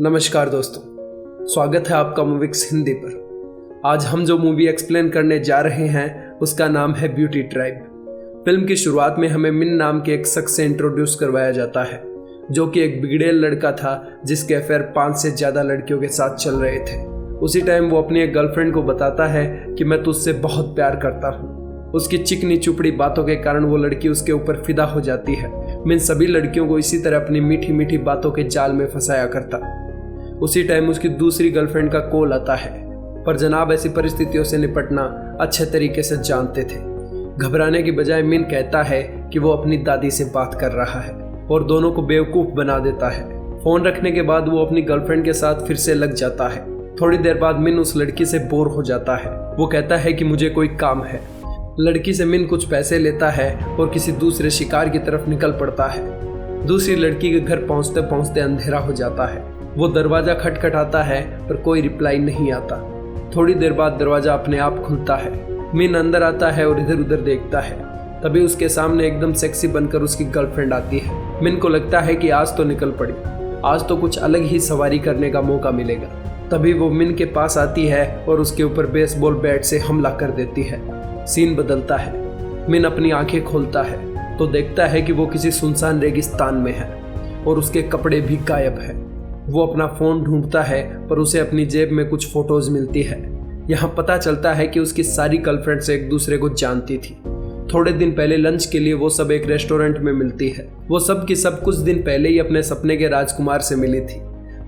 नमस्कार दोस्तों, स्वागत है आपका मूवीक्स हिंदी पर। आज हम जो मूवी एक्सप्लेन करने जा रहे हैं उसका नाम है ब्यूटी ट्राइब। फिल्म की शुरुआत में हमें मिन नाम के एक शख्स से इंट्रोड्यूस करवाया जाता है जो कि एक बिगड़ेल लड़का था जिसके अफेयर 5 से ज़्यादा लड़कियों के साथ चल रहे थे। उसी टाइम वो अपनी एक गर्लफ्रेंड को बताता है कि मैं तुझसे बहुत प्यार करता हूँ। उसकी चिकनी चुपड़ी बातों के कारण वो लड़की उसके ऊपर फिदा हो जाती है। मिन सभी लड़कियों को इसी तरह अपनी मीठी मीठी बातों के जाल में फंसाया करता। उसी टाइम उसकी दूसरी गर्लफ्रेंड का कॉल आता है, पर जनाब ऐसी परिस्थितियों से निपटना अच्छे तरीके से जानते थे। घबराने की बजाय मिन कहता है कि वो अपनी दादी से बात कर रहा है और दोनों को बेवकूफ़ बना देता है। फ़ोन रखने के बाद वो अपनी गर्लफ्रेंड के साथ फिर से लग जाता है। थोड़ी देर बाद मिन उस लड़की से बोर हो जाता है। वो कहता है कि मुझे कोई काम है। लड़की से मिन कुछ पैसे लेता है और किसी दूसरे शिकार की तरफ निकल पड़ता है। दूसरी लड़की के घर पहुंचते पहुंचते अंधेरा हो जाता है। वो दरवाज़ा खटखटाता है पर कोई रिप्लाई नहीं आता। थोड़ी देर बाद दरवाज़ा अपने आप खुलता है। मिन अंदर आता है और इधर उधर देखता है। तभी उसके सामने एकदम सेक्सी बनकर उसकी गर्लफ्रेंड आती है। मिन को लगता है कि आज तो निकल पड़ी, आज तो कुछ अलग ही सवारी करने का मौका मिलेगा। तभी वो मिन के पास आती है और उसके ऊपर बेसबॉल बैट से हमला कर देती है। सीन बदलता है। मिन अपनी आंखें खोलता है तो देखता है कि वो किसी सुनसान रेगिस्तान में है और उसके कपड़े भी गायब है। वो अपना फ़ोन ढूंढता है पर उसे अपनी जेब में कुछ फोटोज मिलती है। यहाँ पता चलता है कि उसकी सारी गर्लफ्रेंड्स एक दूसरे को जानती थी। थोड़े दिन पहले लंच के लिए वो सब एक रेस्टोरेंट में मिलती है। वो सब की सब कुछ दिन पहले ही अपने सपने के राजकुमार से मिली थी,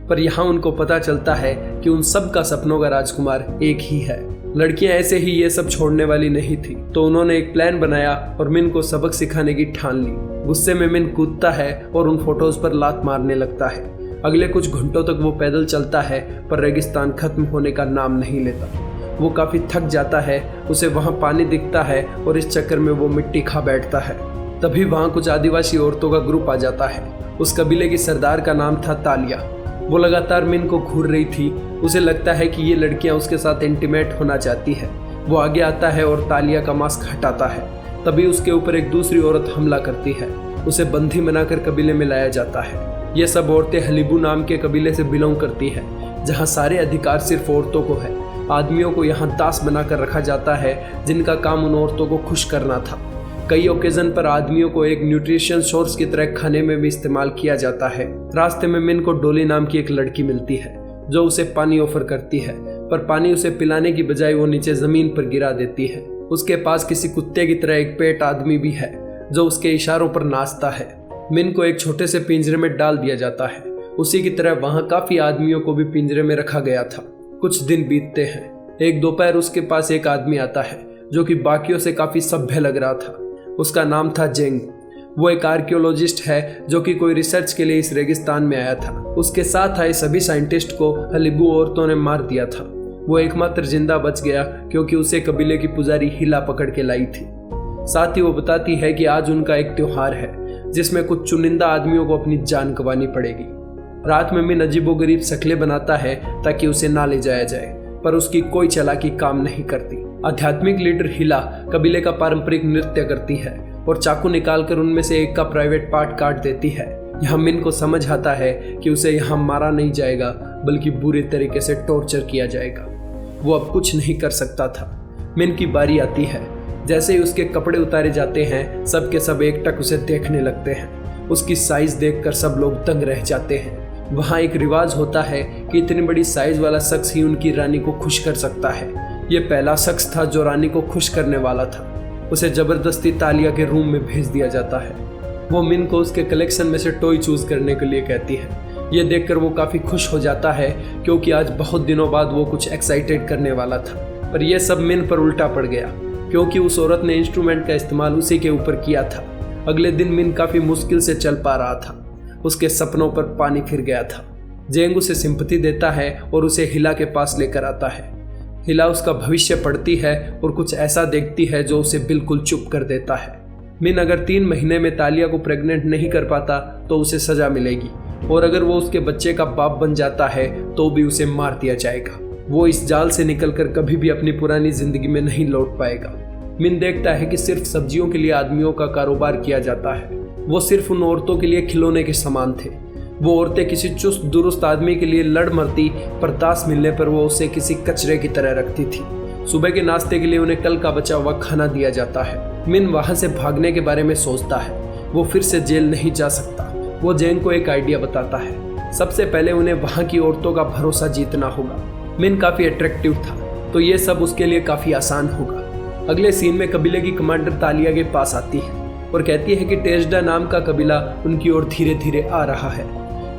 पर यहाँ उनको पता चलता है कि उन सब का सपनों का राजकुमार एक ही है। लड़कियां ऐसे ही ये सब छोड़ने वाली नहीं थी, तो उन्होंने एक प्लान बनाया और मिन को सबक सिखाने की ठान ली। गुस्से में मिन कूदता है और उन फोटोज पर लात मारने लगता है। अगले कुछ घंटों तक वो पैदल चलता है पर रेगिस्तान खत्म होने का नाम नहीं लेता। वो काफ़ी थक जाता है। उसे वहाँ पानी दिखता है और इस चक्कर में वो मिट्टी खा बैठता है। तभी वहाँ कुछ आदिवासी औरतों का ग्रुप आ जाता है। उस कबीले की सरदार का नाम था तालिया। वो लगातार मिन को घूर रही थी। उसे लगता है कि ये लड़कियां उसके साथ इंटीमेट होना चाहती है। वो आगे आता है और तालिया का मास्क हटाता है। तभी उसके ऊपर एक दूसरी औरत हमला करती है। उसे बंदी बनाकर कबीले में लाया जाता है। ये सब औरतें हलीबू नाम के कबीले से बिलोंग करती है, जहाँ सारे अधिकार सिर्फ औरतों को है। आदमियों को यहाँ दास बनाकर रखा जाता है जिनका काम उन औरतों को खुश करना था। कई ओकेजन पर आदमियों को एक न्यूट्रिशन सोर्स की तरह खाने में भी इस्तेमाल किया जाता है। रास्ते में मिन को डोली नाम की एक लड़की मिलती है जो उसे पानी ऑफर करती है, पर पानी उसे पिलाने की बजाय वो नीचे जमीन पर गिरा देती है। उसके पास किसी कुत्ते की तरह एक पेट आदमी भी है जो उसके इशारों पर नाचता है। मिन को एक छोटे से पिंजरे में डाल दिया जाता है। उसी की तरह वहाँ काफी आदमियों को भी पिंजरे में रखा गया था। कुछ दिन बीतते हैं। एक दोपहर उसके पास एक आदमी आता है जो कि बाकियों से काफी सभ्य लग रहा था। उसका नाम था जेंग। वो एक आर्कियोलॉजिस्ट है जो कि कोई रिसर्च के लिए इस रेगिस्तान में आया था। उसके साथ आए सभी साइंटिस्ट को हलीबू औरतों ने मार दिया था। वो एकमात्र जिंदा बच गया क्योंकि उसे कबीले की पुजारी हिला पकड़ के लाई थी। साथ ही वो बताती है कि आज उनका एक त्योहार है जिसमें कुछ चुनिंदा आदमियों को अपनी जान गंवानी पड़ेगी। रात में मिन अजीबोगरीब शक्लें बनाता है ताकि उसे ना ले जाया जाए, पर उसकी कोई चालाकी काम नहीं करती। आध्यात्मिक लीडर हिला कबीले का पारंपरिक नृत्य करती है और चाकू निकालकर उनमें से एक का प्राइवेट पार्ट काट देती है। यहाँ मिन को समझ आता है कि उसे यहाँ मारा नहीं जाएगा बल्कि बुरे तरीके से टॉर्चर किया जाएगा। वो अब कुछ नहीं कर सकता था। मिन की बारी आती है। जैसे ही उसके कपड़े उतारे जाते हैं सब के सब एकटक उसे देखने लगते हैं। उसकी साइज देखकर सब लोग दंग रह जाते हैं। वहाँ एक रिवाज होता है कि इतनी बड़ी साइज वाला शख्स ही उनकी रानी को खुश कर सकता है। ये पहला शख्स था जो रानी को खुश करने वाला था। उसे जबरदस्ती तालिया के रूम में भेज दिया जाता है। वो मिन को उसके कलेक्शन में से टॉय चूज करने के लिए कहती है। ये देखकर वो काफ़ी खुश हो जाता है क्योंकि आज बहुत दिनों बाद वो कुछ एक्साइटेड करने वाला था। पर यह सब मिन पर उल्टा पड़ गया क्योंकि उस औरत ने इंस्ट्रूमेंट का इस्तेमाल उसी के ऊपर किया था। अगले दिन मिन काफ़ी मुश्किल से चल पा रहा था। उसके सपनों पर पानी फिर गया था। जेंग उसे सिंपैथी देता है और उसे हिला के पास लेकर आता है। हिला उसका भविष्य पढ़ती है और कुछ ऐसा देखती है जो उसे बिल्कुल चुप कर देता है। मिन अगर 3 महीने में तालिया को प्रेग्नेंट नहीं कर पाता तो उसे सजा मिलेगी, और अगर वो उसके बच्चे का बाप बन जाता है तो भी उसे मार दिया जाएगा। वो इस जाल से निकलकर कभी भी अपनी पुरानी जिंदगी में नहीं लौट पाएगा। मिन देखता है कि सिर्फ सब्जियों के लिए आदमियों का कारोबार किया जाता है। वो सिर्फ उन औरतों के लिए खिलौने के समान थे। वो औरतें किसी चुस्त दुरुस्त आदमी के लिए लड़ मरती, पर दास मिलने पर वो उसे किसी कचरे की तरह रखती थी। सुबह के नाश्ते के लिए उन्हें कल का बचा हुआ खाना दिया जाता है। मिन वहां से भागने के बारे में सोचता है। वो फिर से जेल नहीं जा सकता। वो जेंग को एक आइडिया बताता है। सबसे पहले उन्हें वहां की औरतों का भरोसा जीतना होगा। मिन काफी अट्रैक्टिव था, तो ये सब उसके लिए काफी आसान होगा। अगले सीन में कबीले की कमांडर तालिया के पास आती है और कहती है कि टेजडा नाम का कबीला उनकी ओर धीरे धीरे आ रहा है।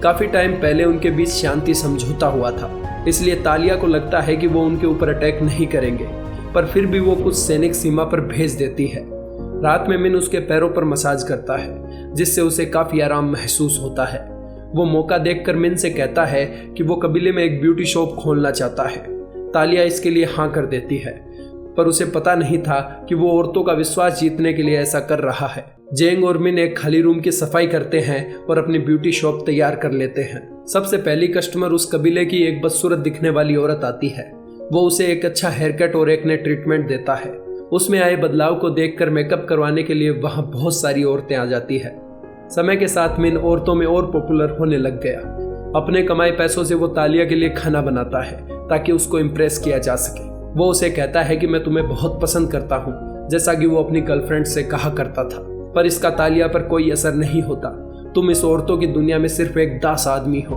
काफी टाइम पहले उनके बीच शांति समझौता हुआ था, इसलिए तालिया को लगता है कि वो उनके ऊपर अटैक नहीं करेंगे, पर फिर भी वो कुछ सैनिक सीमा पर भेज देती है। रात में मिन उसके पैरों पर मसाज करता है, जिससे उसे काफी आराम महसूस होता है। वो मौका देखकर मिन से कहता है कि वो कबीले में एक ब्यूटी शॉप खोलना चाहता है। तालिया इसके लिए हाँ कर देती है, पर उसे पता नहीं था कि वो औरतों का विश्वास जीतने के लिए ऐसा कर रहा है। जेंग और मिन एक खाली रूम की सफाई करते हैं और अपनी ब्यूटी शॉप तैयार कर लेते हैं। सबसे पहली कस्टमर उस कबीले की एक बदसूरत दिखने वाली औरत आती है। वो उसे एक अच्छा हेयर कट और एक ने ट्रीटमेंट देता है। उसमें आए बदलाव को देखकर मेकअप करवाने के लिए वहां बहुत सारी औरतें आ जाती है। समय के साथ मिन औरतों में और पॉपुलर होने लग गया। अपने कमाए पैसों से वो तालिया के लिए खाना बनाता है ताकि उसको इम्प्रेस किया जा सके। वो उसे कहता है कि मैं तुम्हें बहुत पसंद करता हूँ, जैसा कि वो अपनी गर्लफ्रेंड से कहा करता था, पर इसका तालिया पर कोई असर नहीं होता। तुम इस औरतों की दुनिया में सिर्फ एक दास आदमी हो।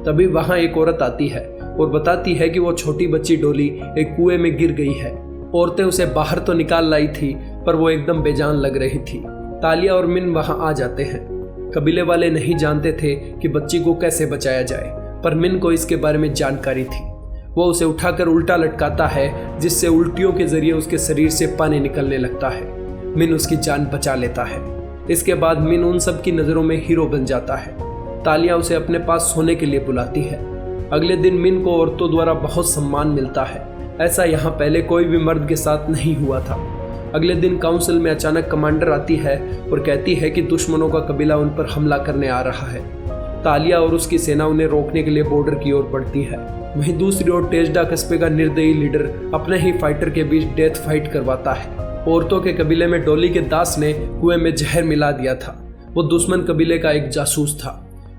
तभी वहां एक औरत आती है और बताती है कि वो छोटी बच्ची डोली एक कुएं में गिर गई है। औरतें उसे बाहर तो निकाल लाई थी, पर वो एकदम बेजान लग रही थी। तालिया और मिन वहां आ जाते हैं। कबीले वाले नहीं जानते थे कि बच्ची को कैसे बचाया जाए, पर मिन को इसके बारे में जानकारी थी। वो उसे उठाकर उल्टा लटकाता है, जिससे उल्टियों के जरिए उसके शरीर से पानी निकलने लगता है। मिन उसकी जान बचा लेता है। इसके बाद मिन उन सब की नज़रों में हीरो बन जाता है। तालिया उसे अपने पास सोने के लिए बुलाती है। अगले दिन मिन को औरतों द्वारा बहुत सम्मान मिलता है। ऐसा यहाँ पहले कोई भी मर्द के साथ नहीं हुआ था। अगले दिन काउंसिल में अचानक कमांडर आती है और कहती है कि दुश्मनों का कबीला उन पर हमला करने आ रहा है। तालिया और उसकी सेना उन्हें रोकने के लिए बॉर्डर की ओर बढ़ती है। वहीं दूसरी ओर टेजडा कस्बे का निर्दयी लीडर अपने ही फाइटर के बीच डेथ फाइट करवाता है। औरतों के कबीले में डोली के दास ने कुएं में जहर मिला दिया था। वो दुश्मन कबीले का एक जासूस था।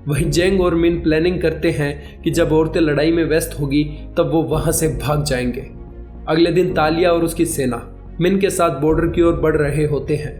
वहीं जेंग और मिन प्लानिंग करते हैं कि जब औरतें लड़ाई में व्यस्त होगी तब वो वहां से भाग जाएंगे। अगले दिन तालिया और उसकी सेना मिन के साथ बॉर्डर की ओर बढ़ रहे होते हैं।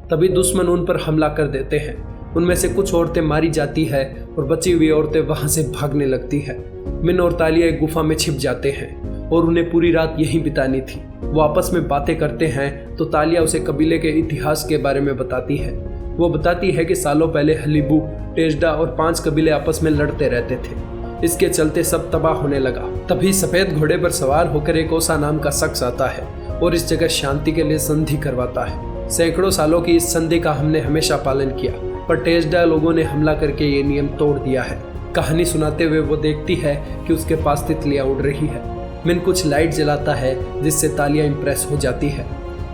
तभी दुश्मन उन पर हमला कर देते हैं। उनमें से कुछ औरतें मारी जाती है और बची हुई औरतें वहां से भागने लगती है। मिन और तालिया एक गुफा में छिप जाते हैं और उन्हें पूरी रात यहीं बितानी थी। वो आपस में बातें करते हैं तो तालिया उसे कबीले के इतिहास के बारे में बताती है। वो बताती है कि सालों पहले हलीबू, टेजडा और 5 कबीले आपस में लड़ते रहते थे। इसके चलते सब तबाह होने लगा। तभी सफेद घोड़े पर सवार होकर एक ओसा नाम का शख्स आता है और इस जगह शांति के लिए संधि करवाता है। सैकड़ों सालों की इस संधि का हमने हमेशा पालन किया, पर टेजडा लोगों ने हमला करके ये नियम तोड़ दिया है। कहानी सुनाते हुए वो देखती है कि उसके पास तितलियां उड़ रही है। मिन कुछ लाइट जलाता है जिससे तालिया इंप्रेस हो जाती है।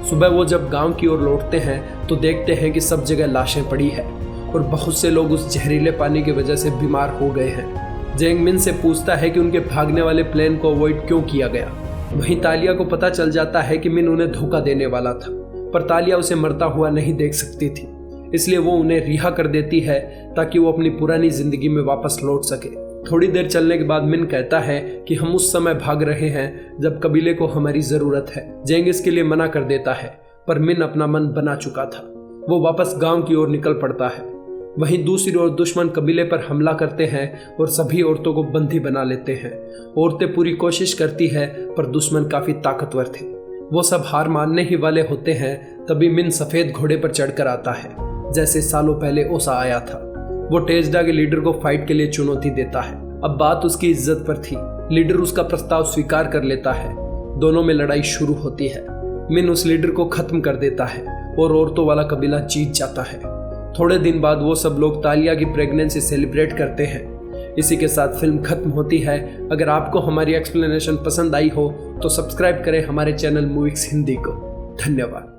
सुबह वो जब गांव की ओर लौटते हैं तो देखते हैं कि सब जगह लाशें पड़ी है और बहुत से लोग उस जहरीले पानी की वजह से बीमार हो गए हैं। जेंग मिन से पूछता है कि उनके भागने वाले प्लान को अवॉइड क्यों किया गया। वहीं तालिया को पता चल जाता है कि मिन उन्हें धोखा देने वाला था, पर तालिया उसे मरता हुआ नहीं देख सकती थी, इसलिए वो उन्हें रिहा कर देती है ताकि वो अपनी पुरानी जिंदगी में वापस लौट सके। थोड़ी देर चलने के बाद मिन कहता है कि हम उस समय भाग रहे हैं जब कबीले को हमारी जरूरत है। जेंग इसके लिए मना कर देता है, पर मिन अपना मन बना चुका था। वो वापस गांव की ओर निकल पड़ता है। वहीं दूसरी ओर दुश्मन कबीले पर हमला करते हैं और सभी औरतों को बंदी बना लेते हैं। औरतें पूरी कोशिश करती है, पर दुश्मन काफी ताकतवर थे। वो सब हार मानने ही वाले होते हैं। तभी मिन सफेद घोड़े पर चढ़कर आता है, जैसे सालों पहले ओसा आया था। वो टेजडा के लीडर को फाइट के लिए चुनौती देता है। अब बात उसकी इज्जत पर थी। लीडर उसका प्रस्ताव स्वीकार कर लेता है। दोनों में लड़ाई शुरू होती है। मिन उस लीडर को खत्म कर देता है और औरतों वाला कबीला जीत जाता है। थोड़े दिन बाद वो सब लोग तालिया की प्रेगनेंसी सेलिब्रेट करते हैं। इसी के साथ फिल्म खत्म होती है। अगर आपको हमारी एक्सप्लेनेशन पसंद आई हो तो सब्सक्राइब करें हमारे चैनल मूविक्स हिंदी को। धन्यवाद।